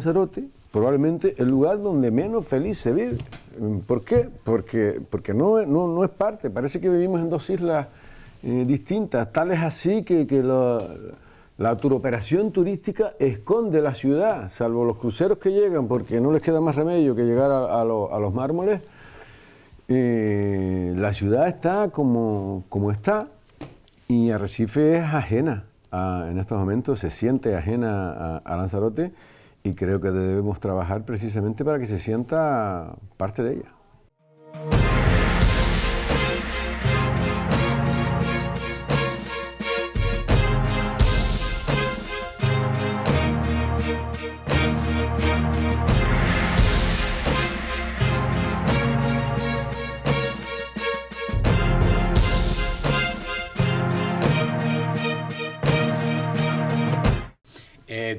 Lanzarote, probablemente el lugar donde menos feliz se vive. ¿Por qué? Porque no es parte, parece que vivimos en dos islas distintas, tal es así que la turoperación turística esconde la ciudad, salvo los cruceros que llegan, porque no les queda más remedio que llegar a los mármoles. La ciudad está como está, y Arrecife es ajena en estos momentos, se siente ajena a Lanzarote, y creo que debemos trabajar precisamente para que se sienta parte de ella.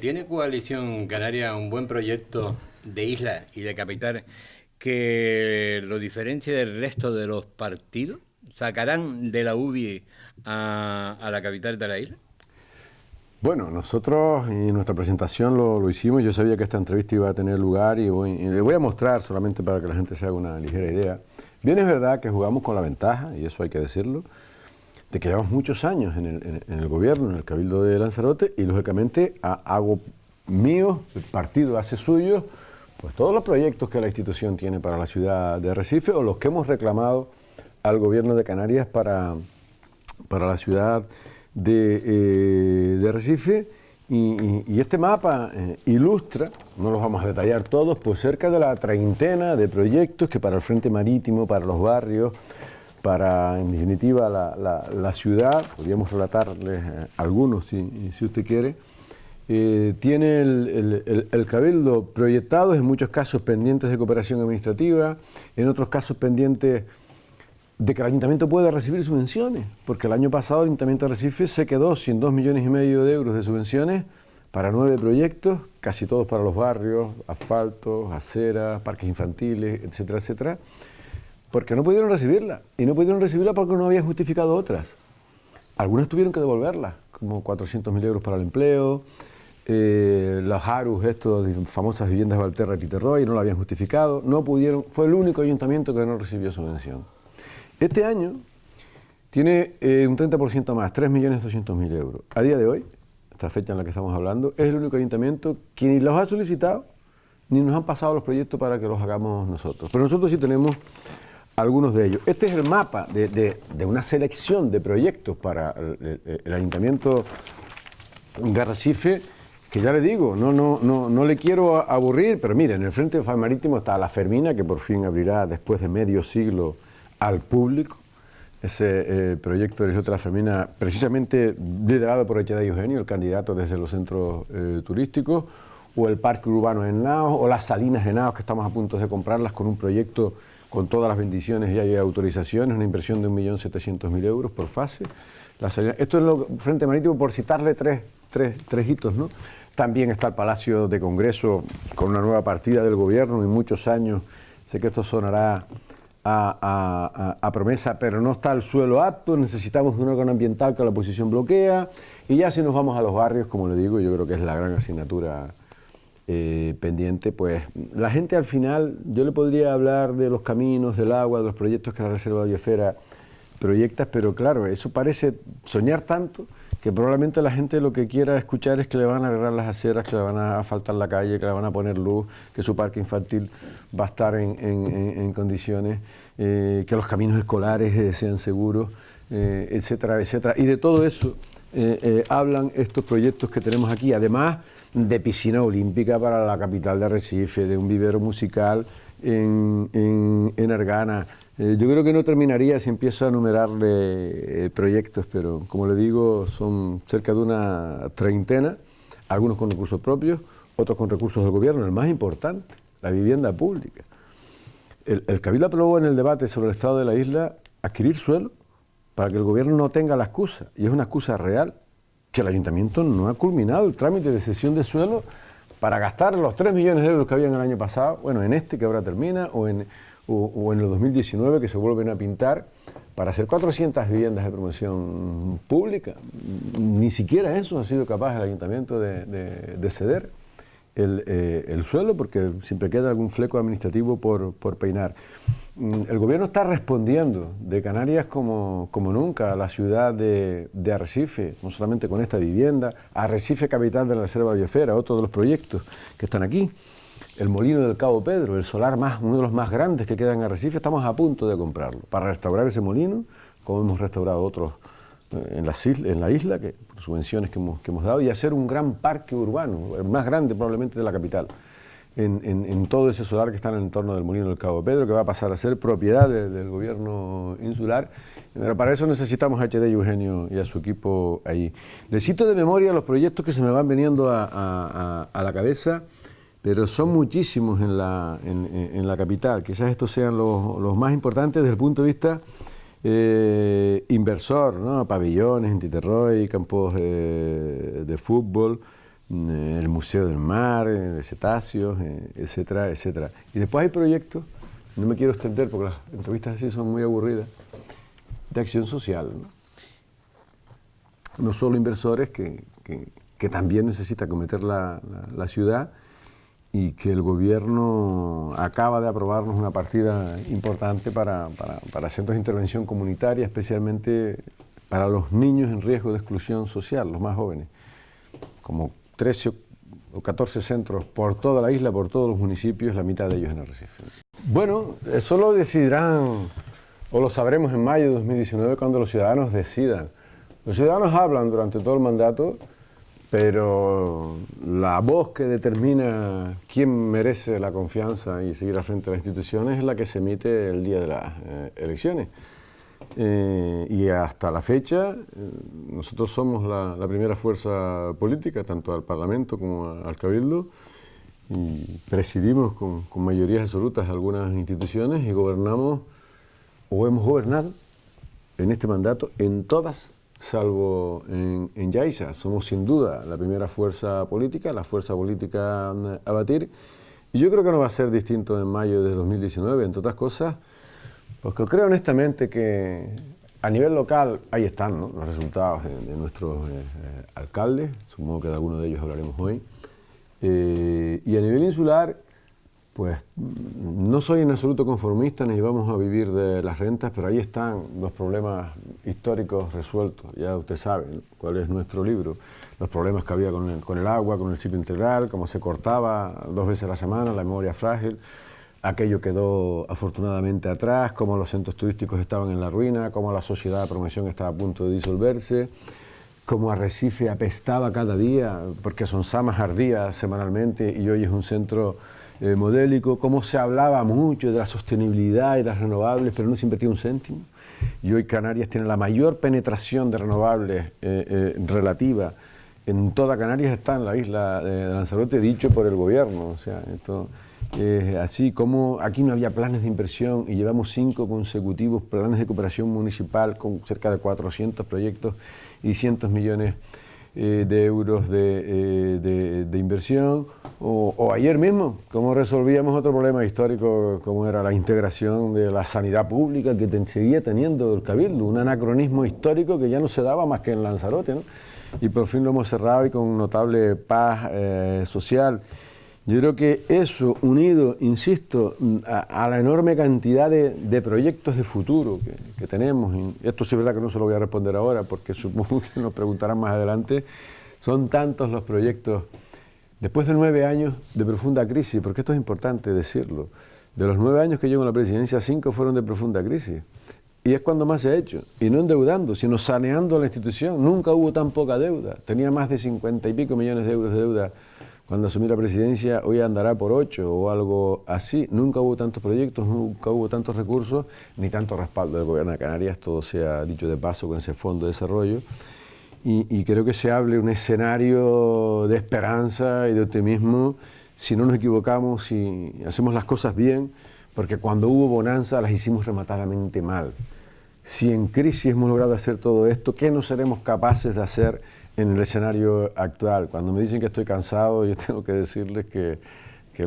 ¿Tiene Coalición Canaria un buen proyecto de isla y de capital que lo diferencie del resto de los partidos? ¿Sacarán de la UBI a la capital de la isla? Bueno, nosotros en nuestra presentación lo hicimos. Yo sabía que esta entrevista iba a tener lugar y le voy a mostrar solamente para que la gente se haga una ligera idea. Bien, es verdad que jugamos con la ventaja, y eso hay que decirlo, de que llevamos muchos años en el gobierno, en el Cabildo de Lanzarote, y lógicamente hago mío, el partido hace suyo, pues todos los proyectos que la institución tiene para la ciudad de Arrecife, o los que hemos reclamado al gobierno de Canarias para la ciudad de Arrecife, y este mapa ilustra, no los vamos a detallar todos, pues cerca de la treintena de proyectos que para el Frente Marítimo, para los barrios, para, en definitiva, la ciudad, podríamos relatarles algunos si usted quiere, tiene el Cabildo proyectados, en muchos casos pendientes de cooperación administrativa, en otros casos pendientes de que el Ayuntamiento pueda recibir subvenciones, porque el año pasado el Ayuntamiento de Arrecife se quedó sin 2,5 millones de euros de subvenciones para 9 proyectos, casi todos para los barrios, asfaltos, aceras, parques infantiles, etcétera, etcétera, porque no pudieron recibirla, y no pudieron recibirla porque no habían justificado otras. Algunas tuvieron que devolverlas, como 400.000 euros para el empleo, los ARUs, estos de famosas viviendas de Valterra y Titerroy, no lo habían justificado, no pudieron, fue el único ayuntamiento que no recibió subvención. Este año tiene un 30% más, 3.200.000 euros. A día de hoy, esta fecha en la que estamos hablando, es el único ayuntamiento que ni los ha solicitado, ni nos han pasado los proyectos para que los hagamos nosotros. Pero nosotros sí tenemos algunos de ellos. Este es el mapa de una selección de proyectos para el Ayuntamiento de Arrecife, que ya le digo, no le quiero aburrir, pero mire, en el Frente Marítimo está La Fermina, que por fin abrirá después de medio siglo al público. Ese proyecto de La Fermina, precisamente liderado por Echeda Eugenio, el candidato desde los centros turísticos, o el Parque Urbano en Naos, o las Salinas de Naos, que estamos a punto de comprarlas con un proyecto con todas las bendiciones y hay autorizaciones, una inversión de 1.700.000 euros por fase. Esto es lo Frente Marítimo, por citarle tres hitos, ¿no? También está el Palacio de Congreso con una nueva partida del gobierno y muchos años. Sé que esto sonará a promesa, pero no está el suelo apto, necesitamos un órgano ambiental que la oposición bloquea, y ya si nos vamos a los barrios, como le digo, yo creo que es la gran asignatura pendiente. Pues la gente al final, yo le podría hablar de los caminos, del agua, de los proyectos que la Reserva de Biosfera proyecta, pero claro, eso parece soñar tanto que probablemente la gente lo que quiera escuchar es que le van a arreglar las aceras, que le van a asfaltar la calle, que le van a poner luz, que su parque infantil va a estar en condiciones, que los caminos escolares sean seguros, etcétera, etcétera. Y de todo eso hablan estos proyectos que tenemos aquí, además de piscina olímpica para la capital de Arrecife, de un vivero musical en Argana. Yo creo que no terminaría si empiezo a enumerarle proyectos, pero como le digo, son cerca de una treintena, algunos con recursos propios, otros con recursos del gobierno. El más importante, la vivienda pública. El Cabildo aprobó en el debate sobre el estado de la isla adquirir suelo para que el gobierno no tenga la excusa, y es una excusa real, que el ayuntamiento no ha culminado el trámite de cesión de suelo para gastar los 3 millones de euros que habían el año pasado, bueno, en este que ahora termina, o en el 2019 que se vuelven a pintar, para hacer 400 viviendas de promoción pública. Ni siquiera eso ha sido capaz el ayuntamiento de ceder. el suelo porque siempre queda algún fleco administrativo por peinar. El gobierno está respondiendo de Canarias como nunca a la ciudad de Arrecife, no solamente con esta vivienda, Arrecife capital de la Reserva Biosfera, otro de los proyectos que están aquí. El molino del Cabo Pedro, el solar uno de los más grandes que queda en Arrecife, estamos a punto de comprarlo para restaurar ese molino, como hemos restaurado otros en la isla, que, por subvenciones que hemos dado, y hacer un gran parque urbano, el más grande probablemente de la capital, en todo ese solar que está en el entorno del molino del Cabo Pedro, que va a pasar a ser propiedad del gobierno insular. Pero para eso necesitamos a HD y Eugenio y a su equipo ahí. Les cito de memoria los proyectos que se me van viniendo a la cabeza, pero son muchísimos en la capital. Quizás estos sean los más importantes desde el punto de vista inversor, ¿no? Pabellones en Titerroy, campos de fútbol, el Museo del Mar, de cetáceos, etcétera, etcétera. Y después hay proyectos, no me quiero extender porque las entrevistas así son muy aburridas, de acción social, no solo inversores que también necesita acometer la ciudad, y que el gobierno acaba de aprobarnos una partida importante para centros de intervención comunitaria, especialmente para los niños en riesgo de exclusión social, los más jóvenes, como 13 o 14 centros por toda la isla, por todos los municipios, la mitad de ellos en Arrecife. Bueno, eso lo decidirán, o lo sabremos en mayo de 2019, cuando los ciudadanos decidan. Los ciudadanos hablan durante todo el mandato, pero la voz que determina quién merece la confianza y seguir al frente de las instituciones es la que se emite el día de las elecciones. Y hasta la fecha, nosotros somos la primera fuerza política, tanto al Parlamento como al Cabildo, y presidimos con mayorías absolutas algunas instituciones y gobernamos, o hemos gobernado en este mandato, en todas, salvo en Yaiza. Somos sin duda la primera fuerza política, la fuerza política a batir, y yo creo que no va a ser distinto en mayo de 2019, entre otras cosas, porque creo honestamente que a nivel local ahí están, ¿no?, los resultados de nuestros alcaldes, supongo que de alguno de ellos hablaremos hoy, y a nivel insular, pues no soy en absoluto conformista ni vamos a vivir de las rentas, pero ahí están los problemas históricos resueltos. Ya usted sabe, ¿no?, cuál es nuestro libro, los problemas que había con el agua, con el ciclo integral, cómo se cortaba 2 veces a la semana, la memoria frágil. Aquello quedó afortunadamente atrás, cómo los centros turísticos estaban en la ruina, cómo la sociedad de promoción estaba a punto de disolverse, cómo Arrecife apestaba cada día, porque Sonsamas ardía semanalmente y hoy es un centro modélico, cómo se hablaba mucho de la sostenibilidad y de las renovables, pero no se invertía un céntimo. Y hoy Canarias tiene la mayor penetración de renovables relativa en toda Canarias, está en la isla de Lanzarote, dicho por el gobierno. O sea, esto así como aquí no había planes de inversión y llevamos 5 consecutivos planes de cooperación municipal con cerca de 400 proyectos y cientos millones de euros de inversión, o ayer mismo, cómo resolvíamos otro problema histórico como era la integración de la sanidad pública que seguía teniendo el Cabildo, un anacronismo histórico que ya no se daba más que en Lanzarote, ¿no? Y por fin lo hemos cerrado y con notable paz social. Yo creo que eso, unido, insisto, a la enorme cantidad de proyectos de futuro que tenemos, y esto sí es verdad que no se lo voy a responder ahora, porque supongo que nos preguntarán más adelante, son tantos los proyectos, después de 9 años de profunda crisis, porque esto es importante decirlo, de los 9 años que llevo en la presidencia, 5 fueron de profunda crisis, y es cuando más se ha hecho, y no endeudando, sino saneando la institución. Nunca hubo tan poca deuda, tenía más de 50 y pico millones de euros de deuda cuando asumí la presidencia, hoy andará por 8 o algo así. Nunca hubo tantos proyectos, nunca hubo tantos recursos, ni tanto respaldo del gobierno de Canarias, todo sea dicho de paso con ese fondo de desarrollo. Y creo que se hable un escenario de esperanza y de optimismo si no nos equivocamos, si hacemos las cosas bien, porque cuando hubo bonanza las hicimos rematadamente mal. Si en crisis hemos logrado hacer todo esto, ¿qué no seremos capaces de hacer en el escenario actual? Cuando me dicen que estoy cansado, yo tengo que decirles que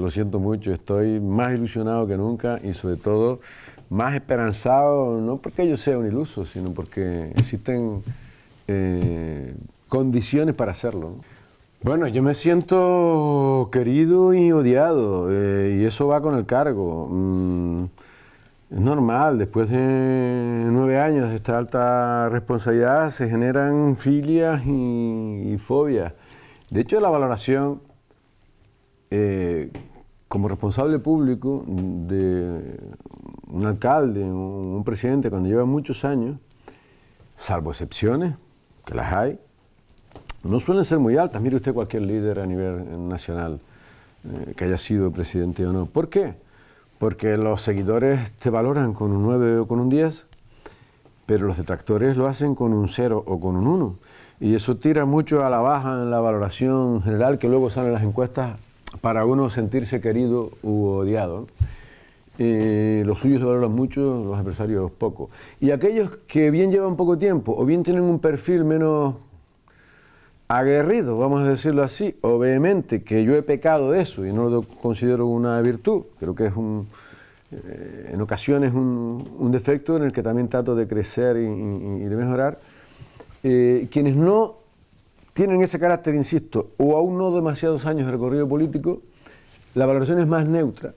lo siento mucho, estoy más ilusionado que nunca y sobre todo más esperanzado, no porque yo sea un iluso, sino porque existen condiciones para hacerlo, ¿no? Bueno, yo me siento querido y odiado, y eso va con el cargo. Es normal, después de 9 años de esta alta responsabilidad se generan filias y fobias. De hecho, la valoración como responsable público de un alcalde, un presidente, cuando lleva muchos años, salvo excepciones, que las hay, no suelen ser muy altas. Mire usted cualquier líder a nivel nacional que haya sido presidente o no. ¿Por qué? Porque los seguidores te valoran con un 9 o con un 10, pero los detractores lo hacen con un 0 o con un 1. Y eso tira mucho a la baja en la valoración general que luego salen las encuestas para uno sentirse querido u odiado. Los suyos se valoran mucho, los adversarios poco. Y aquellos que bien llevan poco tiempo o bien tienen un perfil menos aguerrido, vamos a decirlo así, o vehemente, que yo he pecado de eso y no lo considero una virtud, creo que es en ocasiones un defecto en el que también trato de crecer y de mejorar. Quienes no tienen ese carácter, insisto, o aún no demasiados años de recorrido político, la valoración es más neutra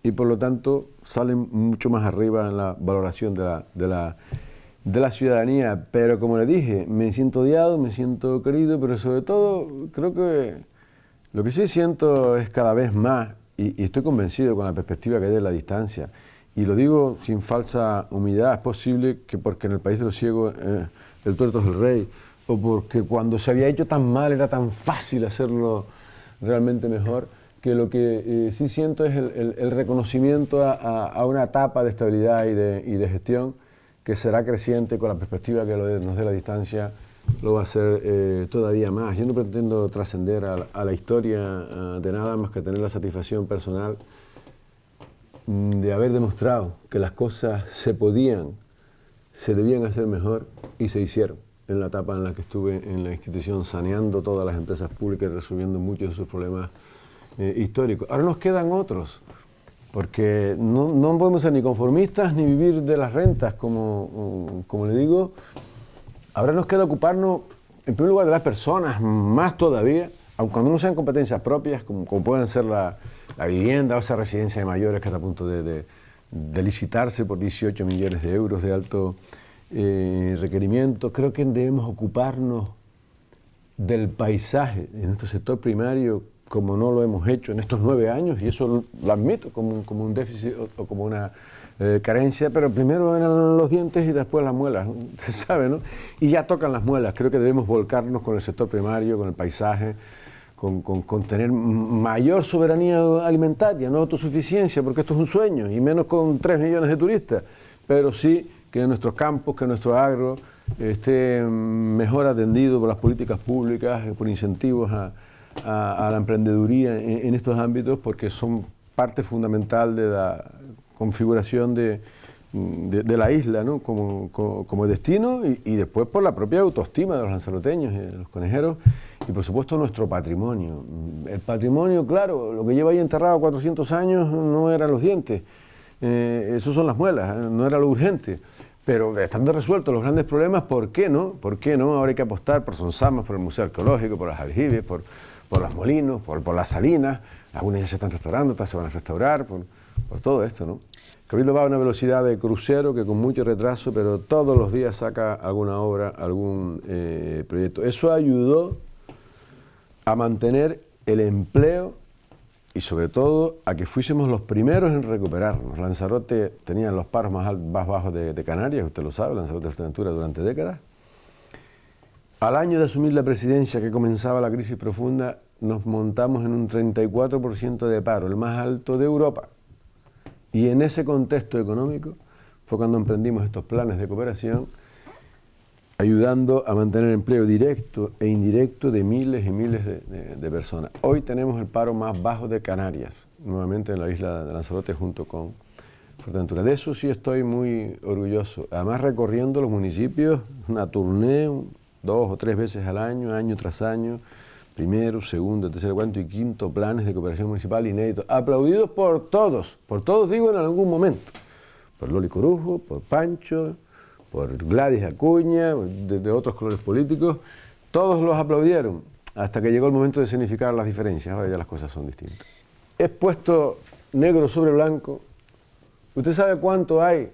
y por lo tanto salen mucho más arriba en la valoración de la ciudadanía. Pero como le dije, me siento odiado, me siento querido, pero sobre todo creo que lo que sí siento es cada vez más, y estoy convencido con la perspectiva que hay de la distancia, y lo digo sin falsa humildad, es posible que porque en el país de los ciegos el tuerto es el rey, o porque cuando se había hecho tan mal era tan fácil hacerlo realmente mejor, que lo que sí siento es el reconocimiento a una etapa de estabilidad y de gestión que será creciente con la perspectiva que nos dé la distancia, lo va a ser todavía más. Yo no pretendo trascender a la historia de nada más que tener la satisfacción personal de haber demostrado que las cosas se debían hacer mejor y se hicieron en la etapa en la que estuve en la institución, saneando todas las empresas públicas y resolviendo muchos de sus problemas históricos. Ahora nos quedan otros, porque no podemos ser ni conformistas ni vivir de las rentas, como le digo. Ahora nos queda ocuparnos, en primer lugar, de las personas, más todavía, aun cuando no sean competencias propias, como pueden ser la vivienda o esa residencia de mayores que está a punto de licitarse por 18 millones de euros de alto requerimiento. Creo que debemos ocuparnos del paisaje en nuestro sector primario, como no lo hemos hecho en estos 9 años, y eso lo admito como un déficit o como una carencia, pero primero eran los dientes y después las muelas, usted sabe, ¿no? Y ya tocan las muelas. Creo que debemos volcarnos con el sector primario, con el paisaje, con tener mayor soberanía alimentaria, no autosuficiencia, porque esto es un sueño, y menos con 3 millones de turistas, pero sí que nuestros campos, que nuestro agro esté mejor atendido por las políticas públicas, por incentivos a la emprendeduría en estos ámbitos, porque son parte fundamental de la configuración de la isla, ¿no? como destino y después por la propia autoestima de los lanzaroteños y de los conejeros y por supuesto nuestro patrimonio. El patrimonio, claro, lo que lleva ahí enterrado 400 años no eran los dientes, esos son las muelas, no era lo urgente. Pero estando resueltos los grandes problemas, ¿por qué no? ¿Por qué no? Ahora hay que apostar por Sonsamas, por el Museo Arqueológico, por los aljibes, por los molinos, por las salinas. Algunas ya se están restaurando, otras se van a restaurar, por todo esto, ¿no? Cabildo va a una velocidad de crucero que con mucho retraso, pero todos los días saca alguna obra, algún proyecto. Eso ayudó a mantener el empleo y sobre todo a que fuésemos los primeros en recuperarnos. Lanzarote tenía los paros más bajos de Canarias, usted lo sabe, Lanzarote de Fuerteventura durante décadas. Al año de asumir la presidencia, que comenzaba la crisis profunda, nos montamos en un 34% de paro, el más alto de Europa. Y en ese contexto económico fue cuando emprendimos estos planes de cooperación, ayudando a mantener empleo directo e indirecto de miles y miles de personas. Hoy tenemos el paro más bajo de Canarias, nuevamente en la isla de Lanzarote junto con Fuerteventura. De eso sí estoy muy orgulloso. Además recorriendo los municipios, una tournée 2 o 3 veces al año tras año, primero, segundo, tercero, cuarto y quinto planes de cooperación municipal inéditos, aplaudidos por todos digo en algún momento, por Loli Corujo, por Pancho, por Gladys Acuña, de otros colores políticos, todos los aplaudieron. hasta que llegó el momento de significar las diferencias. Ahora ya las cosas son distintas. He puesto negro sobre blanco. ¿Usted sabe cuánto hay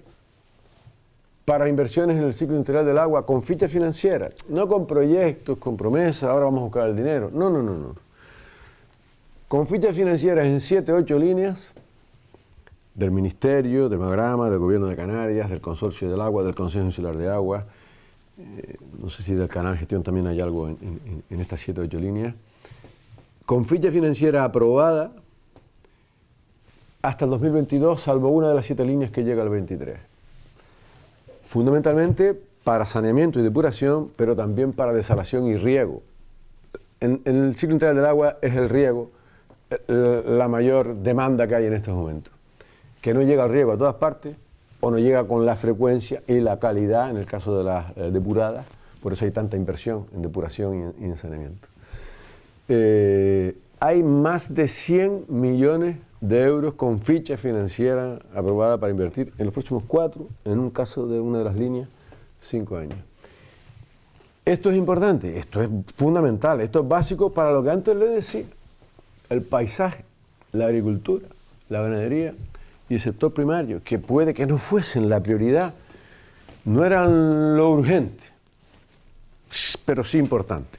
para inversiones en el ciclo integral del agua con ficha financiera? No con proyectos, con promesas, ahora vamos a buscar el dinero. No, no, no, no. Con fichas financieras en 7, 8 líneas del Ministerio, del Magrama, del Gobierno de Canarias, del Consorcio del Agua, del Consejo Insular de Agua, no sé si del Canal Gestión también hay algo en estas 7 o 8 líneas, con ficha financiera aprobada hasta el 2022, salvo una de las 7 líneas que llega al 23. Fundamentalmente para saneamiento y depuración, pero también para desalación y riego. En el ciclo integral del agua es el riego la mayor demanda que hay en estos momentos. Que no llega el riego a todas partes, o no llega con la frecuencia y la calidad en el caso de las depuradas, por eso hay tanta inversión en depuración y en saneamiento. Hay más de 100 millones de euros con ficha financiera aprobada para invertir en los próximos 4, en un caso de una de las líneas, 5 años. Esto es importante, esto es fundamental, esto es básico para lo que antes le decía, el paisaje, la agricultura, la ganadería y el sector primario, que puede que no fuesen la prioridad, no eran lo urgente, pero sí importante.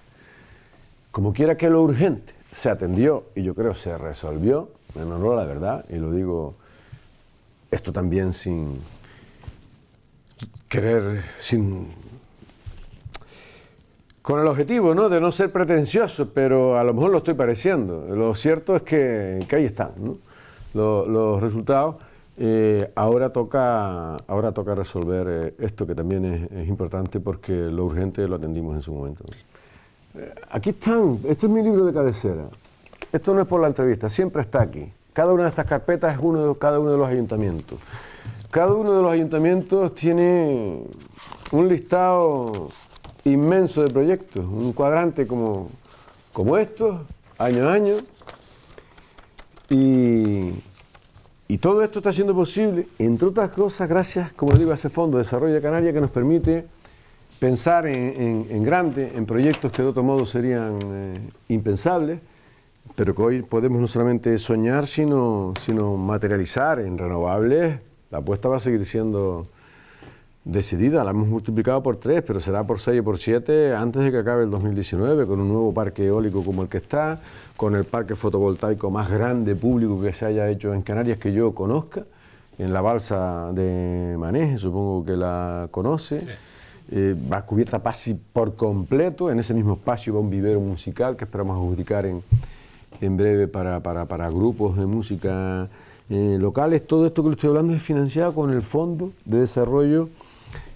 Como quiera que lo urgente se atendió y yo creo se resolvió, en honor a la verdad, y lo digo esto también sin querer, con el objetivo, ¿no?, de no ser pretencioso, pero a lo mejor lo estoy pareciendo. Lo cierto es que ahí están, ¿no?, los resultados. Ahora toca resolver esto, que también es importante, porque lo urgente lo atendimos en su momento. Aquí están, este es mi libro de cabecera. Esto no es por la entrevista, siempre está aquí. Cada una de estas carpetas es cada uno de los ayuntamientos. Cada uno de los ayuntamientos tiene un listado inmenso de proyectos, un cuadrante como estos, año a año. Y todo esto está siendo posible, entre otras cosas, gracias, como les digo, a ese Fondo de Desarrollo de Canarias, que nos permite pensar en grande, en proyectos que de otro modo serían impensables, pero que hoy podemos no solamente soñar, sino materializar en renovables. La apuesta va a seguir siendo decidida, la hemos multiplicado por 3, pero será por 6 o por 7 antes de que acabe el 2019, con un nuevo parque eólico como el que está, con el parque fotovoltaico más grande público que se haya hecho en Canarias que yo conozca, en la balsa de Maneje, supongo que la conoce. Sí. Va cubierta casi por completo, en ese mismo espacio va un vivero musical que esperamos adjudicar en breve para grupos de música locales. Todo esto que le estoy hablando es financiado con el Fondo de Desarrollo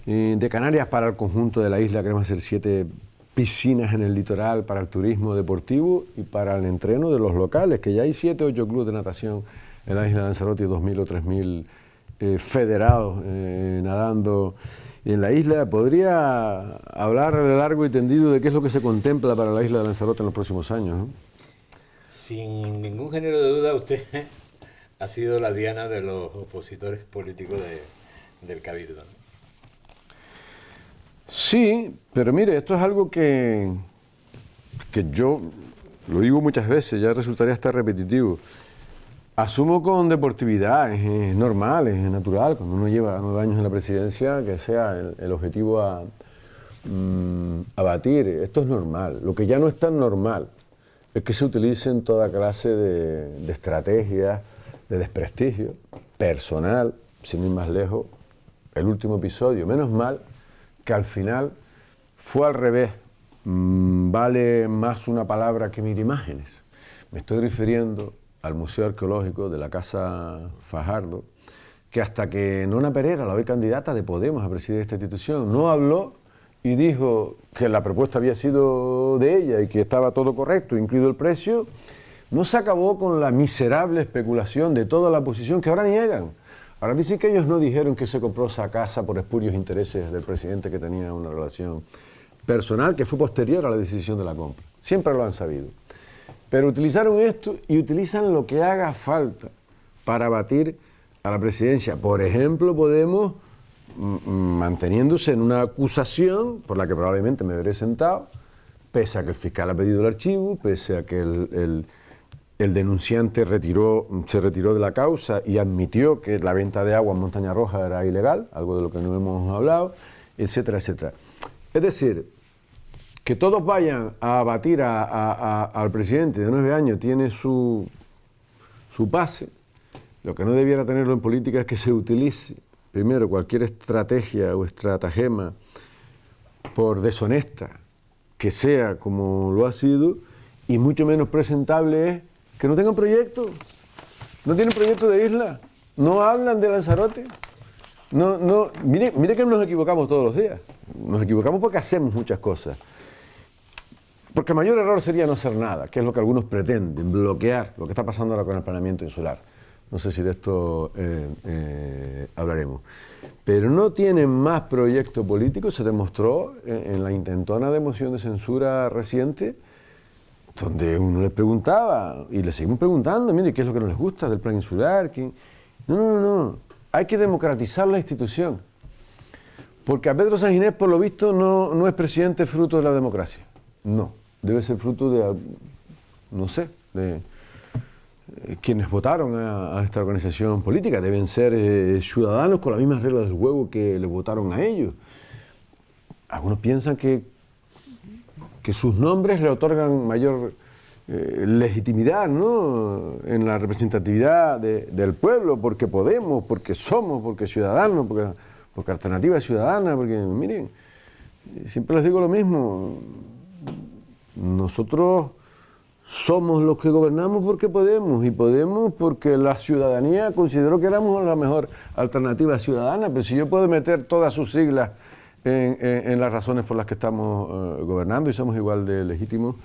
de Canarias para el conjunto de la isla. Queremos hacer 7 piscinas en el litoral para el turismo deportivo y para el entreno de los locales, que ya hay 7 o 8 clubes de natación en la isla de Lanzarote y 2.000 o 3.000 federados nadando en la isla. ¿Podría hablar largo y tendido de qué es lo que se contempla para la isla de Lanzarote en los próximos años, ¿no? Sin ningún género de duda, usted ha sido la diana de los opositores políticos del Cabildo. Sí, pero mire, esto es algo que yo lo digo muchas veces, ya resultaría hasta repetitivo. Asumo con deportividad, es normal, es natural, cuando uno lleva 9 años en la presidencia, que sea el objetivo a batir. Esto es normal. Lo que ya no es tan normal es que se utilicen toda clase de estrategias de desprestigio personal, sin ir más lejos. El último episodio, menos mal que al final fue al revés. Vale más una palabra que 1000 imágenes. Me estoy refiriendo al Museo Arqueológico de la Casa Fajardo, que hasta que Nona Pereira, la hoy candidata de Podemos a presidir esta institución, no habló y dijo que la propuesta había sido de ella y que estaba todo correcto, incluido el precio, no se acabó con la miserable especulación de toda la oposición, que ahora niegan. Ahora dicen que ellos no dijeron que se compró esa casa por espurios intereses del presidente, que tenía una relación personal que fue posterior a la decisión de la compra. Siempre lo han sabido. Pero utilizaron esto y utilizan lo que haga falta para batir a la presidencia. Por ejemplo, Podemos, manteniéndose en una acusación por la que probablemente me veré sentado, pese a que el fiscal ha pedido el archivo, pese a que el denunciante se retiró de la causa y admitió que la venta de agua en Montaña Roja era ilegal, algo de lo que no hemos hablado, etcétera, etcétera. Es decir, que todos vayan a abatir al presidente de 9 años tiene su base. Lo que no debiera tenerlo en política es que se utilice, primero, cualquier estrategia o estratagema, por deshonesta que sea como lo ha sido, y mucho menos presentable es que no tengan proyecto. No tienen proyecto de isla, no hablan de Lanzarote. Mire que nos equivocamos todos los días. Nos equivocamos porque hacemos muchas cosas. Porque el mayor error sería no hacer nada, que es lo que algunos pretenden, bloquear lo que está pasando ahora con el planeamiento insular. No sé si de esto hablaremos. Pero no tienen más proyecto político, se demostró en la intentona de moción de censura reciente, donde uno les preguntaba, y les seguimos preguntando, mire, ¿qué es lo que no les gusta del plan insular? No. Hay que democratizar la institución. Porque a Pedro Sanginés, por lo visto, no es presidente fruto de la democracia. No, debe ser fruto de, no sé, de quienes votaron a esta organización política. Deben ser ciudadanos con las mismas reglas del juego que le votaron a ellos. Algunos piensan que sus nombres le otorgan mayor legitimidad, ¿no?, en la representatividad del pueblo, porque podemos, porque somos, porque ciudadanos, porque Alternativa Ciudadana, porque miren, siempre les digo lo mismo, nosotros somos los que gobernamos porque podemos, y podemos porque la ciudadanía consideró que éramos la mejor Alternativa Ciudadana, pero si yo puedo meter todas sus siglas en las razones por las que estamos gobernando y somos igual de legítimos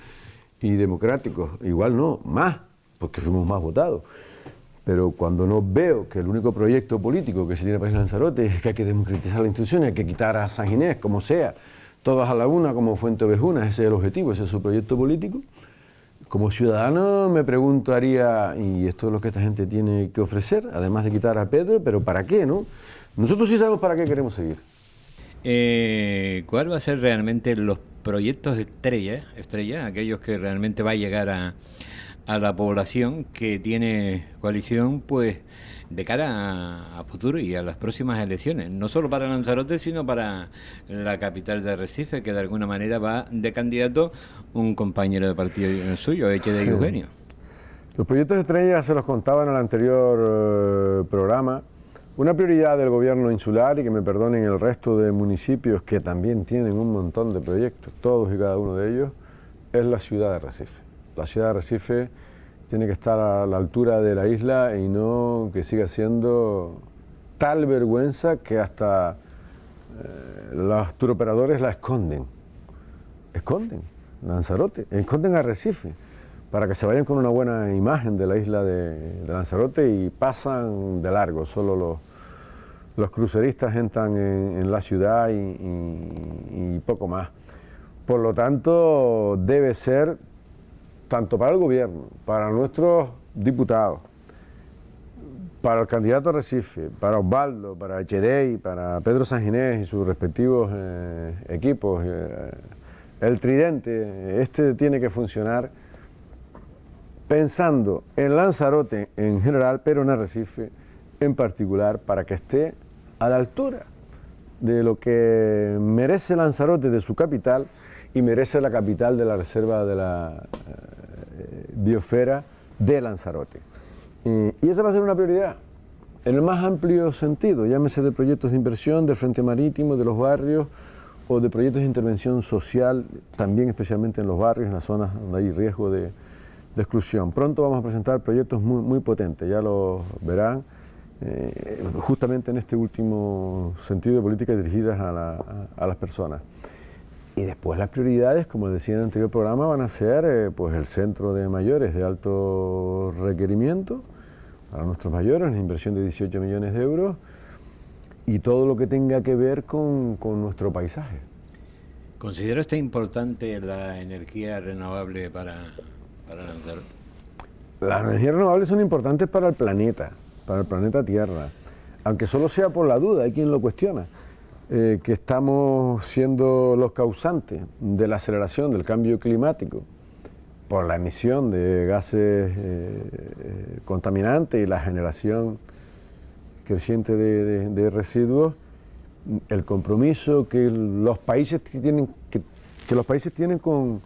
y democráticos, igual no, más, porque fuimos más votados. Pero cuando no veo que el único proyecto político que se tiene para Lanzarote es que hay que democratizar la institución, hay que quitar a Sanginés, como sea, todas a la una como Fuente Ovejuna, ese es el objetivo, ese es su proyecto político. Como ciudadano me preguntaría, ¿y esto es lo que esta gente tiene que ofrecer? Además de quitar a Pedro, ¿pero para qué, no? Nosotros sí sabemos para qué queremos seguir. ¿Cuál va a ser realmente los proyectos estrella, aquellos que realmente va a llegar a la población que tiene coalición, pues de cara a futuro y a las próximas elecciones, no solo para Lanzarote, sino para la capital de Arrecife, que de alguna manera va de candidato un compañero de partido suyo, Echede Eugenio? Los proyectos estrellas se los contaba en el anterior programa. Una prioridad del gobierno insular, y que me perdonen el resto de municipios que también tienen un montón de proyectos, todos y cada uno de ellos, es la ciudad de Arrecife. La ciudad de Arrecife tiene que estar a la altura de la isla y no que siga siendo tal vergüenza que hasta los turoperadores la esconden. Esconden Lanzarote, esconden Arrecife, para que se vayan con una buena imagen de la isla de Lanzarote y pasan de largo. Solo los cruceristas entran en la ciudad y poco más. Por lo tanto, debe ser, tanto para el gobierno, para nuestros diputados, para el candidato a Arrecife, para Osvaldo, para Echede, para Pedro Sanginés y sus respectivos equipos, el tridente, este tiene que funcionar pensando en Lanzarote en general, pero en Arrecife en particular, para que esté a la altura de lo que merece Lanzarote de su capital y merece la capital de la reserva de la biosfera de Lanzarote. Y esa va a ser una prioridad, en el más amplio sentido, llámese de proyectos de inversión, del frente marítimo, de los barrios, o de proyectos de intervención social, también especialmente en los barrios, en las zonas donde hay riesgo de exclusión. Pronto vamos a presentar proyectos muy potentes, ya lo verán, justamente en este último sentido de políticas dirigidas a las personas. Y después las prioridades, como decía en el anterior programa, van a ser pues el centro de mayores de alto requerimiento para nuestros mayores, una inversión de 18 millones de euros, y todo lo que tenga que ver con nuestro paisaje. ¿Considera usted importante la energía renovable para Lanzarote? Las energías renovables son importantes para el planeta Tierra, aunque solo sea por la duda, hay quien lo cuestiona. que estamos siendo los causantes de la aceleración del cambio climático por la emisión de gases contaminantes y la generación creciente de residuos, el compromiso que los países tienen, que los países tienen con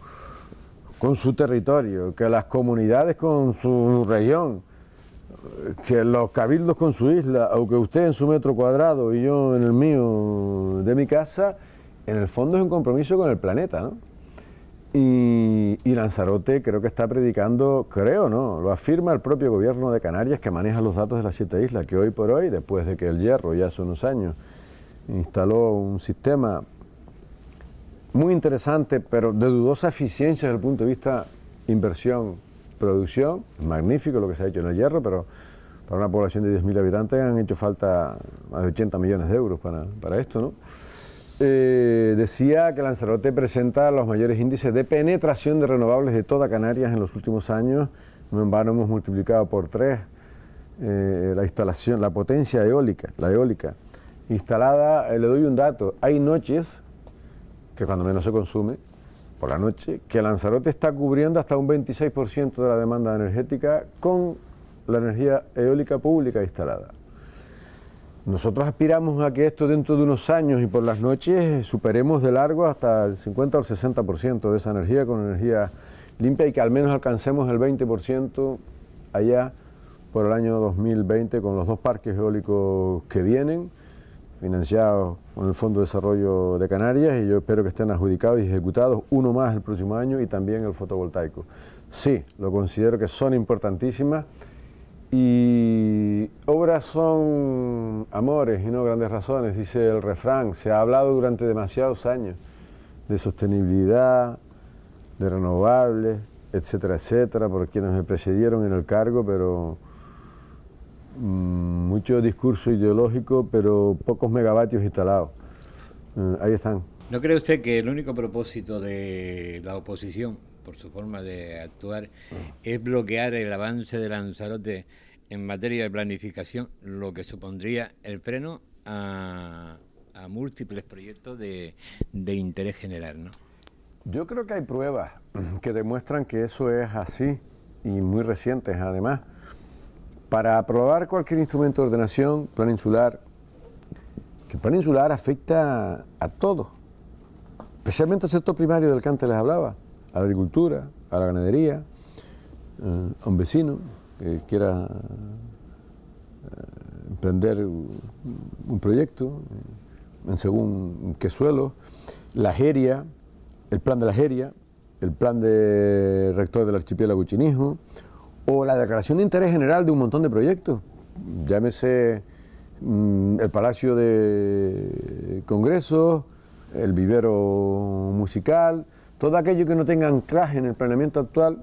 su territorio, que las comunidades con su región, que los cabildos con su isla, o que usted en su metro cuadrado y yo en el mío de mi casa, en el fondo es un compromiso con el planeta, ¿no? Y Lanzarote creo que está predicando, creo, ¿no? Lo afirma el propio gobierno de Canarias, que maneja los datos de las 7 islas, que hoy por hoy, después de que el Hierro ya hace unos años instaló un sistema muy interesante, pero de dudosa eficiencia desde el punto de vista inversión, producción, magnífico lo que se ha hecho en el Hierro, pero para una población de 10.000 habitantes han hecho falta más de 80 millones de euros para esto, ¿no? Decía que Lanzarote presenta los mayores índices de penetración de renovables de toda Canarias en los últimos años. No en vano hemos multiplicado por 3 la instalación, la potencia eólica, la eólica instalada. Le doy un dato: hay noches que cuando menos se consume por la noche, que Lanzarote está cubriendo hasta un 26% de la demanda energética con la energía eólica pública instalada. Nosotros aspiramos a que esto dentro de unos años y por las noches superemos de largo hasta el 50 o el 60% de esa energía con energía limpia, y que al menos alcancemos el 20% allá por el año 2020 con los 2 parques eólicos que vienen, financiados con el Fondo de Desarrollo de Canarias, y yo espero que estén adjudicados y ejecutados, uno más el próximo año, y también el fotovoltaico. Sí, lo considero que son importantísimas. Y obras son amores y no grandes razones, dice el refrán. Se ha hablado durante demasiados años de sostenibilidad, de renovables, etcétera, etcétera, por quienes me precedieron en el cargo, pero mucho discurso ideológico, pero pocos megavatios instalados. Ahí están. ¿No cree usted que el único propósito de la oposición, por su forma de actuar, es bloquear el avance de Lanzarote en materia de planificación, lo que supondría el freno a múltiples proyectos de interés general, ¿no? Yo creo que hay pruebas que demuestran que eso es así, y muy recientes además. Para aprobar cualquier instrumento de ordenación, plan insular, que el plan insular afecta a todo, especialmente al sector primario del que antes les hablaba, a la agricultura, a la ganadería, a un vecino que quiera emprender un proyecto en según qué suelo, la jeria, el plan de la jeria, el plan de rector del archipiélago Chinijo, o la declaración de interés general de un montón de proyectos, llámese el Palacio de Congresos, el vivero musical, todo aquello que no tenga anclaje en el planeamiento actual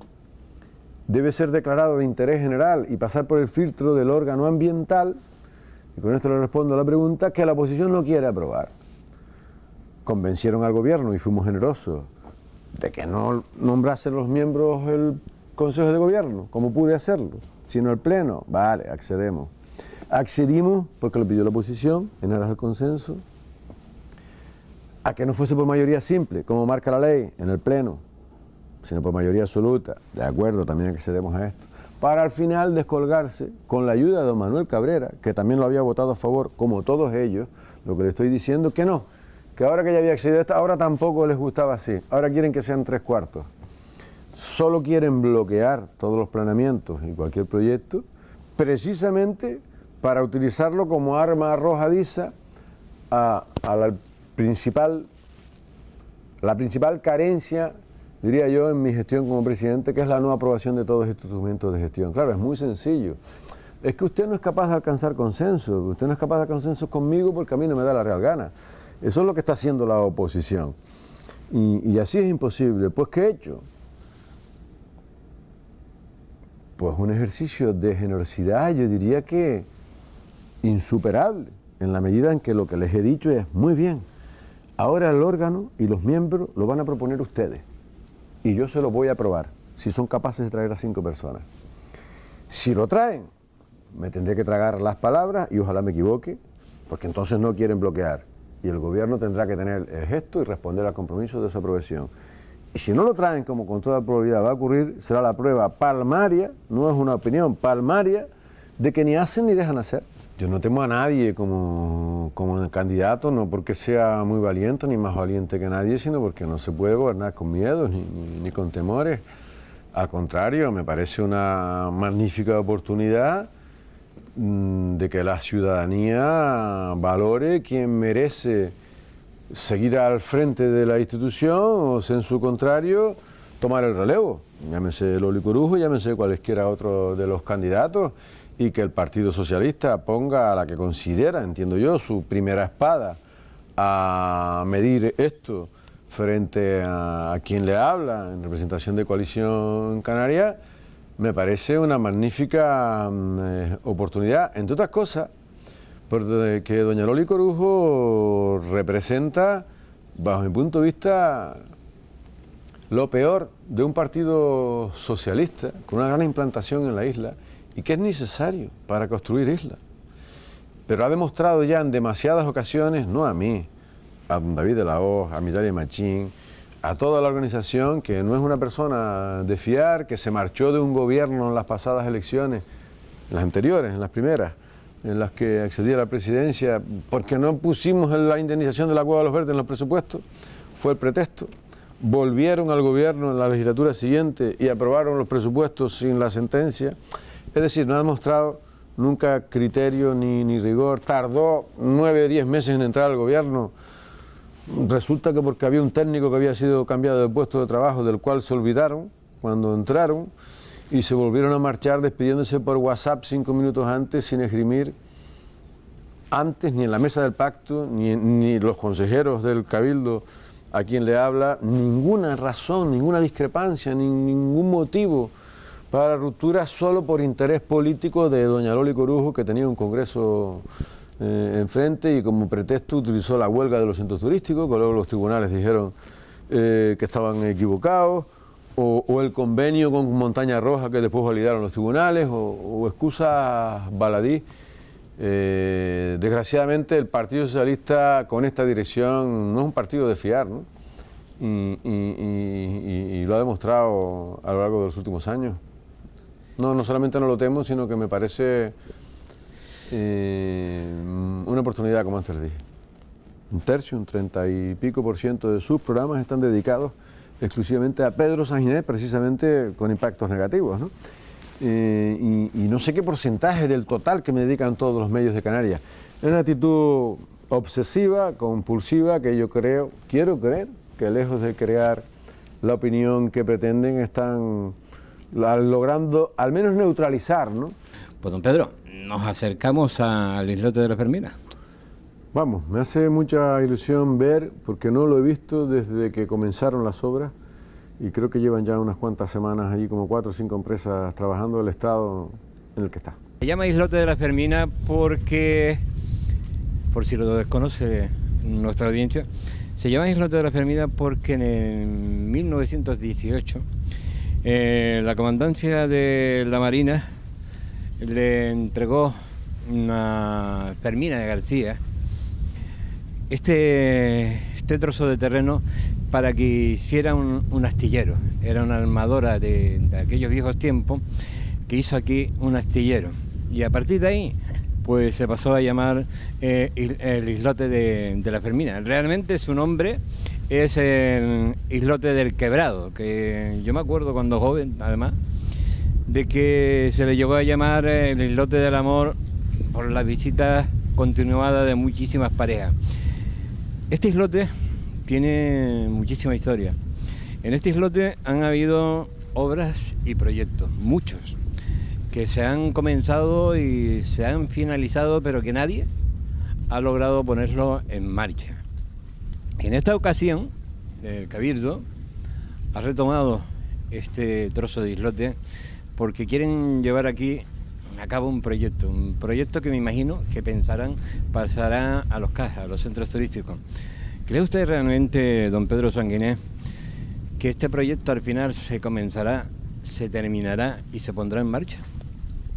debe ser declarado de interés general y pasar por el filtro del órgano ambiental. Y con esto le respondo a la pregunta que la oposición no quiere aprobar. Convencieron al gobierno, y fuimos generosos, de que no nombrasen los miembros el Consejo de Gobierno, como pude hacerlo, sino el Pleno. Vale, accedemos. Accedimos porque lo pidió la oposición, en aras del consenso, a que no fuese por mayoría simple, como marca la ley, en el Pleno, sino por mayoría absoluta. De acuerdo, también accedemos a esto. Para al final descolgarse, con la ayuda de don Manuel Cabrera, que también lo había votado a favor, como todos ellos, lo que le estoy diciendo, que no, que ahora que ya había accedido a esto, ahora tampoco les gustaba así, ahora quieren que sean 3/4. Solo quieren bloquear todos los planeamientos y cualquier proyecto, precisamente para utilizarlo como arma arrojadiza a la principal carencia, diría yo, en mi gestión como presidente, que es la no aprobación de todos estos instrumentos de gestión. Claro, es muy sencillo. Es que usted no es capaz de alcanzar consenso, usted no es capaz de alcanzar consenso conmigo porque a mí no me da la real gana. Eso es lo que está haciendo la oposición. Y así es imposible. Pues, ¿qué he hecho? Pues un ejercicio de generosidad, yo diría que insuperable, en la medida en que lo que les he dicho es, muy bien, ahora el órgano y los miembros lo van a proponer ustedes, y yo se lo voy a aprobar, si son capaces de traer a 5 personas. Si lo traen, me tendré que tragar las palabras, y ojalá me equivoque, porque entonces no quieren bloquear. y el gobierno tendrá que tener el gesto y responder al compromiso de su aprobación. Y si no lo traen, como con toda probabilidad va a ocurrir, será la prueba palmaria, no es una opinión, palmaria, de que ni hacen ni dejan hacer. Yo no temo a nadie como candidato, no porque sea muy valiente ni más valiente que nadie, sino porque no se puede gobernar con miedos ni con temores. Al contrario, me parece una magnífica oportunidad de que la ciudadanía valore quien merece seguir al frente de la institución o, en su contrario, tomar el relevo. Llámese Loli Corujo, llámese cualesquiera otro de los candidatos, y que el Partido Socialista ponga a la que considera, entiendo yo, su primera espada a medir esto frente a quien le habla en representación de Coalición Canaria. Me parece una magnífica oportunidad, entre otras cosas, porque doña Loli Corujo representa, bajo mi punto de vista, lo peor de un partido socialista con una gran implantación en la isla y que es necesario para construir islas. Pero ha demostrado ya en demasiadas ocasiones, no a mí, a don David de la Hoz, a Mitalia Machín, a toda la organización, que no es una persona de fiar, que se marchó de un gobierno en las pasadas elecciones, en las anteriores, en las primeras, en las que accedía a la presidencia, porque no pusimos la indemnización de la Cueva de los Verdes en los presupuestos, fue el pretexto. Volvieron al gobierno en la legislatura siguiente y aprobaron los presupuestos sin la sentencia. Es decir, no ha demostrado nunca criterio ni rigor. Tardó 9 o 10 meses en entrar al gobierno. Resulta que porque había un técnico que había sido cambiado de puesto de trabajo, del cual se olvidaron cuando entraron, y se volvieron a marchar despidiéndose por WhatsApp 5 minutos antes, sin esgrimir antes ni en la mesa del pacto, ni los consejeros del Cabildo a quien le habla, ninguna razón, ninguna discrepancia, ningún motivo para la ruptura, solo por interés político de doña Loli Corujo, que tenía un congreso enfrente y como pretexto utilizó la huelga de los centros turísticos, que luego los tribunales dijeron que estaban equivocados, o el convenio con Montaña Roja que después validaron los tribunales, o excusas baladí. Desgraciadamente el Partido Socialista con esta dirección no es un partido de fiar, ¿no? Y lo ha demostrado a lo largo de los últimos años. No solamente no lo temo, sino que me parece una oportunidad, como antes les dije. Un tercio, un 30 y pico % de sus programas están dedicados exclusivamente a Pedro Sanginés, precisamente con impactos negativos, ¿no? Y no sé qué porcentaje del total que me dedican todos los medios de Canarias. Es una actitud obsesiva, compulsiva, que yo quiero creer que lejos de crear la opinión que pretenden, están logrando al menos neutralizar, ¿no? Pues don Pedro, nos acercamos al islote de la Fermina. Vamos, me hace mucha ilusión ver, porque no lo he visto desde que comenzaron las obras, y creo que llevan ya unas cuantas semanas allí, como 4 o 5 empresas trabajando el estado en el que está. Se llama islote de la Fermina porque, por si lo desconoce nuestra audiencia, se llama islote de la Fermina porque en 1918 la comandancia de la Marina le entregó una Fermina de García este trozo de terreno para que hiciera un astillero. Era una armadora de aquellos viejos tiempos que hizo aquí un astillero, y a partir de ahí pues se pasó a llamar el islote de la Fermina. Realmente su nombre es el islote del Quebrado, que yo me acuerdo cuando joven, además, de que se le llegó a llamar el islote del amor por la visita continuada de muchísimas parejas. Este islote tiene muchísima historia. En este islote han habido obras y proyectos, muchos, que se han comenzado y se han finalizado, pero que nadie ha logrado ponerlo en marcha. En esta ocasión, el Cabildo ha retomado este trozo de islote porque quieren llevar aquí a cabo un proyecto que me imagino que pensarán pasará a los CAS, a los centros turísticos. ¿Cree usted realmente, don Pedro Sanguinés, que este proyecto al final se comenzará, se terminará y se pondrá en marcha?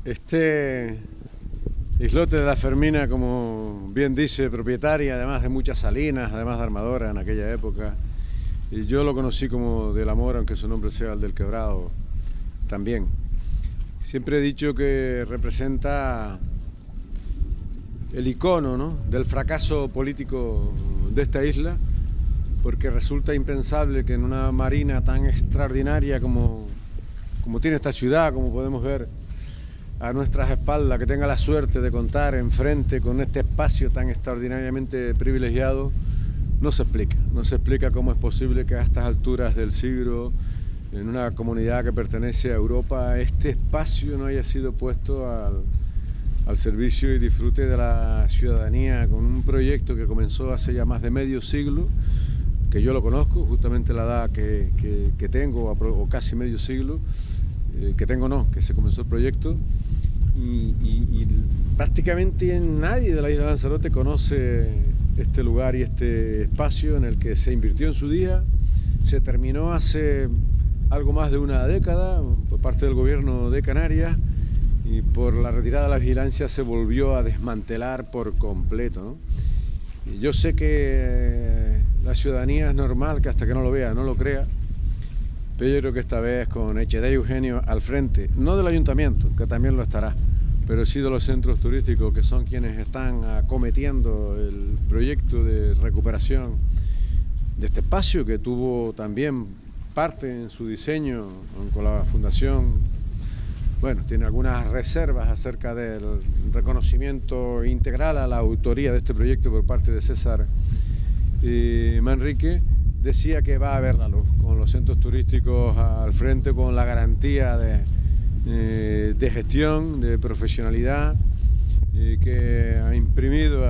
Este Islote de la Fermina, como bien dice, propietaria además de muchas salinas, además de armadora en aquella época. Y yo lo conocí como del Amor, aunque su nombre sea el del Quebrado también. Siempre he dicho que representa el icono, ¿no?, del fracaso político de esta isla, porque resulta impensable que en una marina tan extraordinaria como tiene esta ciudad, como podemos ver a nuestras espaldas, que tenga la suerte de contar enfrente con este espacio tan extraordinariamente privilegiado. No se explica cómo es posible que a estas alturas del siglo, en una comunidad que pertenece a Europa, este espacio no haya sido puesto al servicio y disfrute de la ciudadanía, con un proyecto que comenzó hace ya más de medio siglo, que yo lo conozco, justamente la edad que tengo, o casi medio siglo, que se comenzó el proyecto, y prácticamente nadie de la isla de Lanzarote conoce este lugar y este espacio en el que se invirtió en su día. Se terminó hace algo más de una década por parte del gobierno de Canarias, y por la retirada de la vigilancia se volvió a desmantelar por completo, ¿no? Y yo sé que la ciudadanía es normal que hasta que no lo vea, no lo crea, pero yo creo que esta vez con Echedei Eugenio al frente, no del ayuntamiento, que también lo estará, pero sí de los centros turísticos, que son quienes están acometiendo el proyecto de recuperación de este espacio, que tuvo también parte en su diseño con la Fundación. Bueno, tiene algunas reservas acerca del reconocimiento integral a la autoría de este proyecto por parte de César Manrique. Decía que va a haber la luz, con los centros turísticos al frente, con la garantía de gestión, de profesionalidad, que ha imprimido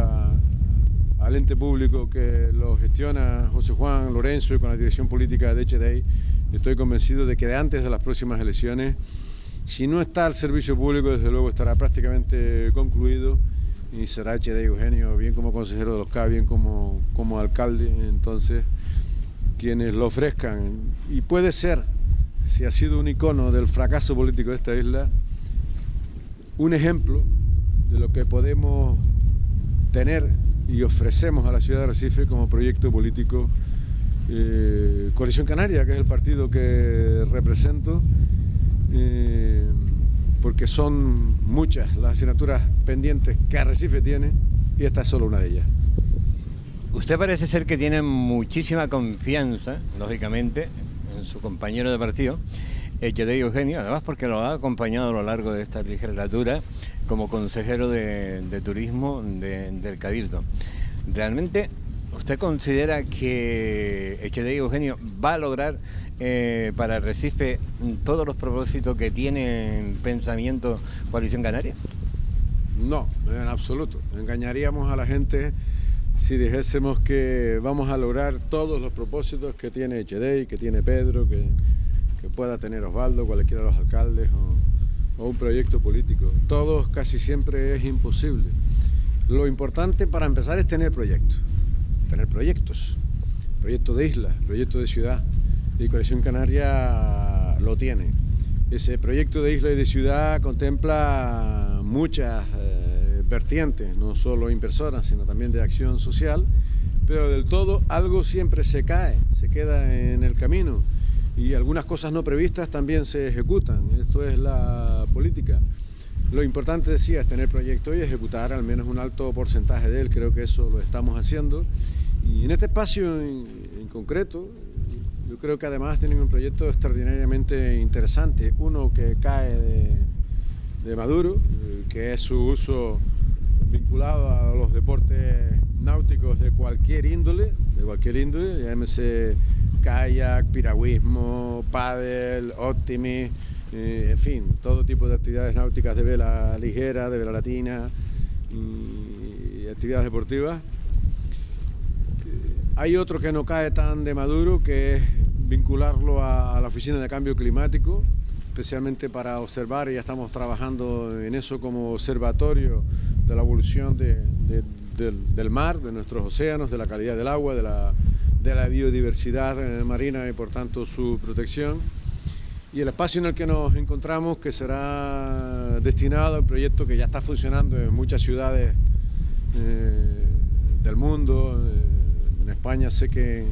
al ente público que lo gestiona José Juan Lorenzo, y con la dirección política de Echedei. Estoy convencido de que antes de las próximas elecciones, si no está al servicio público, desde luego estará prácticamente concluido, y será Echedei Eugenio, bien como consejero de los CA, bien como alcalde, entonces, quienes lo ofrezcan. Y puede ser, si ha sido un icono del fracaso político de esta isla, un ejemplo de lo que podemos tener y ofrecemos a la ciudad de Arrecife como proyecto político. Coalición Canaria, que es el partido que represento, porque son muchas las asignaturas pendientes que Arrecife tiene, y esta es solo una de ellas. Usted parece ser que tiene muchísima confianza, lógicamente, en su compañero de partido, Echedei Eugenio, además porque lo ha acompañado a lo largo de esta legislatura como consejero de turismo del Cabildo. ¿Realmente usted considera que Echedei Eugenio va a lograr para Arrecife todos los propósitos que tiene en pensamiento Coalición Canaria? No, en absoluto. Engañaríamos a la gente si dijésemos que vamos a lograr todos los propósitos que tiene Echedei, que tiene Pedro, que pueda tener Osvaldo, cualquiera de los alcaldes, o un proyecto político. Todos casi siempre es imposible. Lo importante para empezar es tener proyectos, proyecto de isla, proyecto de ciudad, y Coalición Canaria lo tiene. Ese proyecto de isla y de ciudad contempla muchas vertientes, no solo inversoras, sino también de acción social, pero del todo algo siempre se cae, se queda en el camino, y algunas cosas no previstas también se ejecutan. Esto es la política. Lo importante, decía, es tener proyecto y ejecutar al menos un alto porcentaje de él. Creo que eso lo estamos haciendo, y en este espacio en concreto, yo creo que además tienen un proyecto extraordinariamente interesante, uno que cae de Maduro, que es su uso vinculado a los deportes náuticos de cualquier índole, llámese kayak, piragüismo, pádel, optimi, en fin, todo tipo de actividades náuticas de vela ligera, de vela latina y actividades deportivas. Hay otro que no cae tan de Maduro, que es vincularlo a la Oficina de Cambio Climático, especialmente para observar, y ya estamos trabajando en eso como observatorio de la evolución del mar, de nuestros océanos, de la calidad del agua, de la biodiversidad marina y por tanto su protección. y el espacio en el que nos encontramos, que será destinado al proyecto que ya está funcionando en muchas ciudades del mundo. En España sé que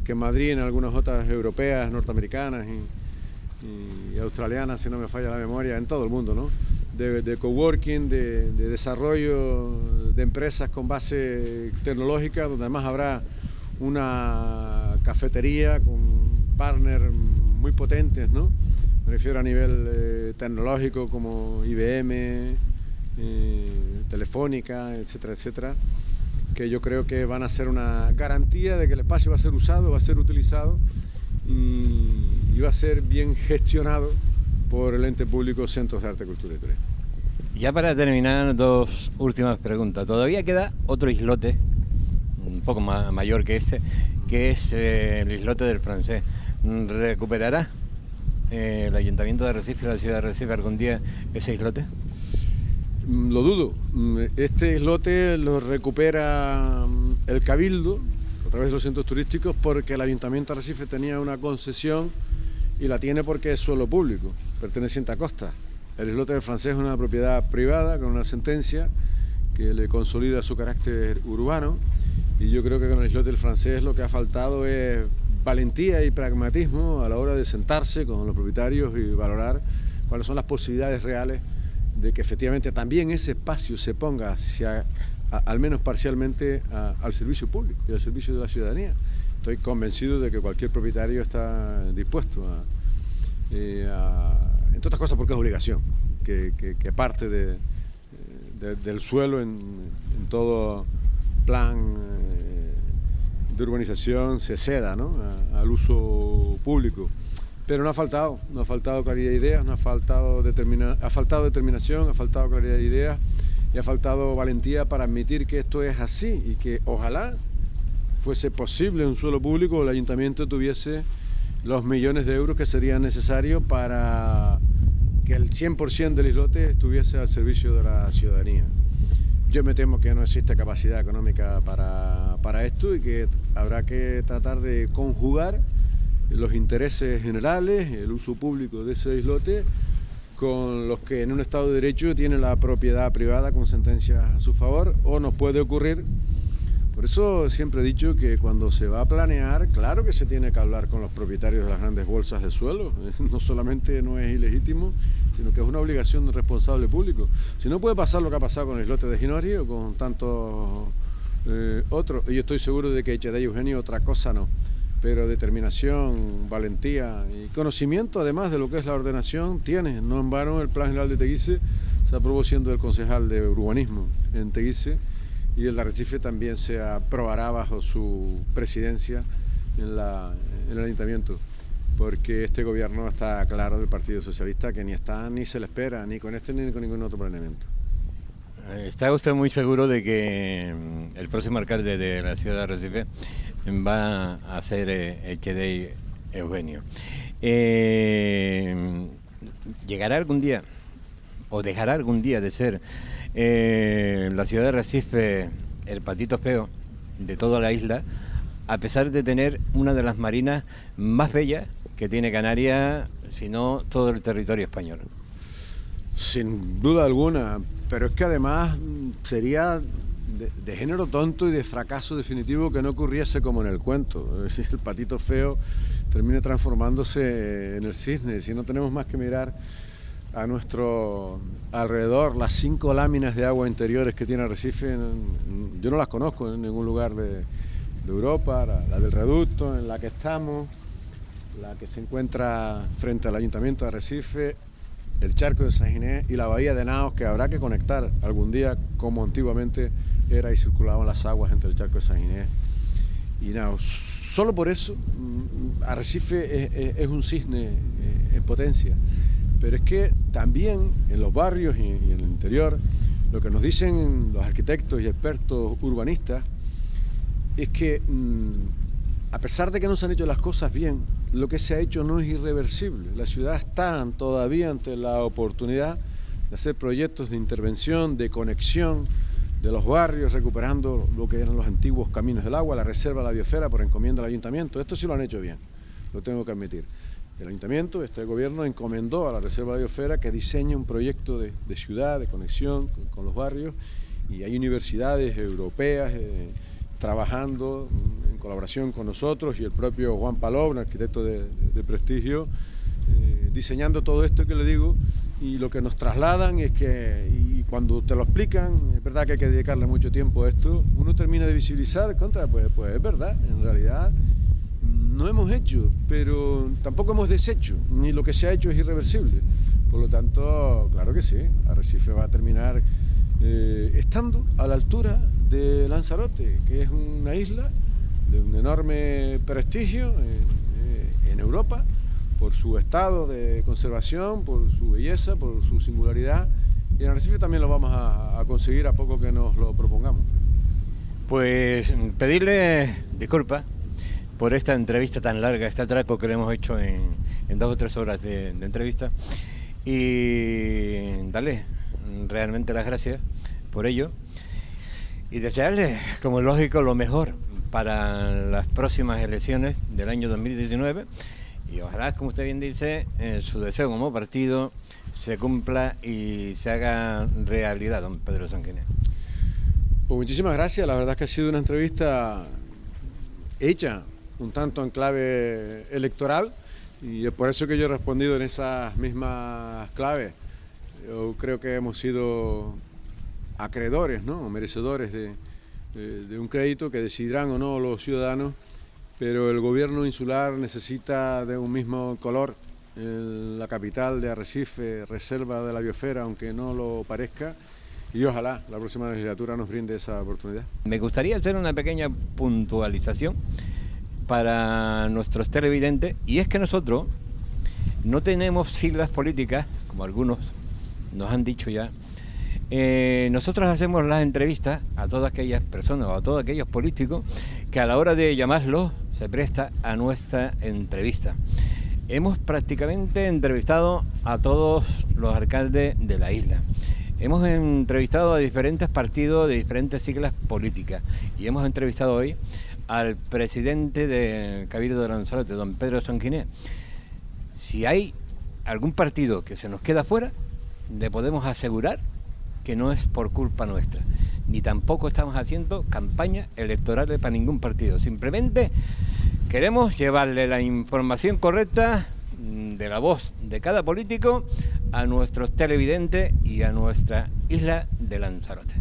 en Madrid, en algunas otras europeas, norteamericanas y australianas, si no me falla la memoria, en todo el mundo, ¿no? De coworking, de desarrollo de empresas con base tecnológica, donde además habrá una cafetería con partners muy potentes, ¿no? Me refiero a nivel tecnológico, como IBM, Telefónica, etcétera, etcétera, que yo creo que van a ser una garantía de que el espacio va a ser usado, va a ser utilizado y va a ser bien gestionado por el ente público Centros de Arte, Cultura y Turismo. Ya para terminar, dos últimas preguntas. Todavía queda otro islote, un poco mayor que este, que es el islote del Francés. ¿Recuperará el Ayuntamiento de Arrecife, la ciudad de Arrecife, algún día ese islote? Lo dudo. Este islote lo recupera el Cabildo a través de los centros turísticos, porque el Ayuntamiento de Arrecife tenía una concesión y la tiene porque es suelo público, perteneciente a Costa. El islote del Francés es una propiedad privada con una sentencia que le consolida su carácter urbano, y yo creo que con el islote del Francés lo que ha faltado es valentía y pragmatismo a la hora de sentarse con los propietarios y valorar cuáles son las posibilidades reales de que efectivamente también ese espacio se ponga al menos parcialmente al servicio público y al servicio de la ciudadanía. Estoy convencido de que cualquier propietario está dispuesto entre otras cosas porque es obligación, que parte del suelo en todo plan de urbanización se ceda, ¿no?, al uso público. Pero no ha faltado claridad de ideas, ha faltado determinación, ha faltado claridad de ideas y ha faltado valentía para admitir que esto es así y que ojalá fuese posible un suelo público, el ayuntamiento tuviese los millones de euros que serían necesarios para que el 100% del islote estuviese al servicio de la ciudadanía. Yo me temo que no existe capacidad económica para esto y que habrá que tratar de conjugar los intereses generales, el uso público de ese islote, con los que en un Estado de Derecho tienen la propiedad privada con sentencias a su favor, o nos puede ocurrir. Por eso siempre he dicho que cuando se va a planear, claro que se tiene que hablar con los propietarios de las grandes bolsas de suelo. No solamente no es ilegítimo, sino que es una obligación del responsable público. Si no, puede pasar lo que ha pasado con el islote de Ginori o con tantos otros. Y yo estoy seguro de que Echedey y Eugenio otra cosa no. Pero determinación, valentía y conocimiento además de lo que es la ordenación tiene. No en vano el Plan General de Teguise se aprobó siendo el concejal de urbanismo en Teguise, y el de Arrecife también se aprobará bajo su presidencia en el ayuntamiento, porque este gobierno está claro del Partido Socialista que ni está ni se le espera, ni con este ni con ningún otro planeamiento. ¿Está usted muy seguro de que el próximo alcalde de la ciudad de Arrecife va a ser Echedey Eugenio? ¿Llegará algún día o dejará algún día de ser la ciudad de Arrecife el patito feo de toda la isla, a pesar de tener una de las marinas más bellas que tiene Canarias, si no todo el territorio español? Sin duda alguna, pero es que además sería de género tonto y de fracaso definitivo que no ocurriese como en el cuento. Es decir, el patito feo termine transformándose en el cisne. Si no tenemos más que mirar a nuestro alrededor, las 5 láminas de agua interiores que tiene Arrecife, yo no las conozco en ningún lugar de Europa, la del reducto en la que estamos, la que se encuentra frente al Ayuntamiento de Arrecife, el charco de San Ginés y la bahía de Naos, que habrá que conectar algún día como antiguamente era y circulaban las aguas entre el charco de San Ginés y Naos. Solo por eso Arrecife es un cisne en potencia. Pero es que también en los barrios y en el interior, lo que nos dicen los arquitectos y expertos urbanistas es que a pesar de que no se han hecho las cosas bien, lo que se ha hecho no es irreversible. La ciudad está todavía ante la oportunidad de hacer proyectos de intervención, de conexión de los barrios, recuperando lo que eran los antiguos caminos del agua, la reserva de la biosfera por encomienda del ayuntamiento. Esto sí lo han hecho bien, lo tengo que admitir. el ayuntamiento, este gobierno encomendó a la Reserva de Biosfera que diseñe un proyecto de ciudad, de conexión con los barrios, y hay universidades europeas trabajando en colaboración con nosotros y el propio Juan Paló, un arquitecto de prestigio, diseñando todo esto que le digo, y lo que nos trasladan es que, y cuando te lo explican, es verdad que hay que dedicarle mucho tiempo a esto, uno termina de visibilizar, pues es verdad, en realidad no hemos hecho, pero tampoco hemos deshecho, ni lo que se ha hecho es irreversible. Por lo tanto, claro que sí, Arrecife va a terminar estando a la altura de Lanzarote, que es una isla de un enorme prestigio en Europa, por su estado de conservación, por su belleza, por su singularidad, y en Arrecife también lo vamos a conseguir a poco que nos lo propongamos. Pues pedirle disculpas por esta entrevista tan larga, este atraco que le hemos hecho en 2 o 3 horas de entrevista, y darle realmente las gracias por ello y desearle, como es lógico, lo mejor para las próximas elecciones del año 2019, y ojalá, como usted bien dice, su deseo como partido se cumpla y se haga realidad, don Pedro Sanguinet. Pues muchísimas gracias, la verdad es que ha sido una entrevista hecha un tanto en clave electoral, y es por eso que yo he respondido en esas mismas claves. Yo creo que hemos sido acreedores, ¿no?, o merecedores de un crédito que decidirán o no los ciudadanos, pero el gobierno insular necesita de un mismo color. La capital de Arrecife, reserva de la biosfera, aunque no lo parezca, y ojalá la próxima legislatura nos brinde esa oportunidad. Me gustaría hacer una pequeña puntualización para nuestros televidentes, y es que nosotros no tenemos siglas políticas, como algunos nos han dicho ya. Nosotros hacemos las entrevistas a todas aquellas personas o a todos aquellos políticos que a la hora de llamarlos se presta a nuestra entrevista. Hemos prácticamente entrevistado a todos los alcaldes de la isla. Hemos entrevistado a diferentes partidos de diferentes siglas políticas, y hemos entrevistado hoy al presidente del Cabildo de Lanzarote, don Pedro Sanguinet. Si hay algún partido que se nos queda fuera, le podemos asegurar que no es por culpa nuestra, ni tampoco estamos haciendo campañas electorales para ningún partido. Simplemente queremos llevarle la información correcta de la voz de cada político a nuestros televidentes y a nuestra isla de Lanzarote.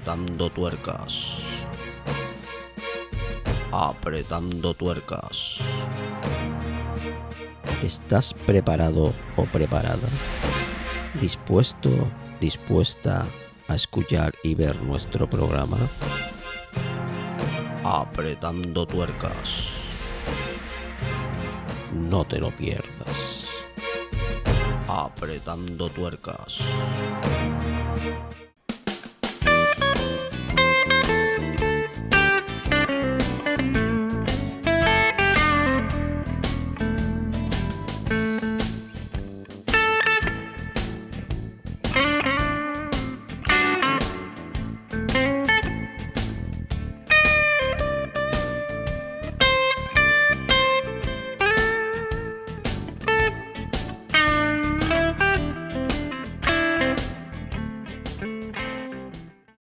Apretando tuercas. Apretando tuercas. ¿Estás preparado o preparada? ¿Dispuesto, dispuesta a escuchar y ver nuestro programa? Apretando tuercas. No te lo pierdas. Apretando tuercas.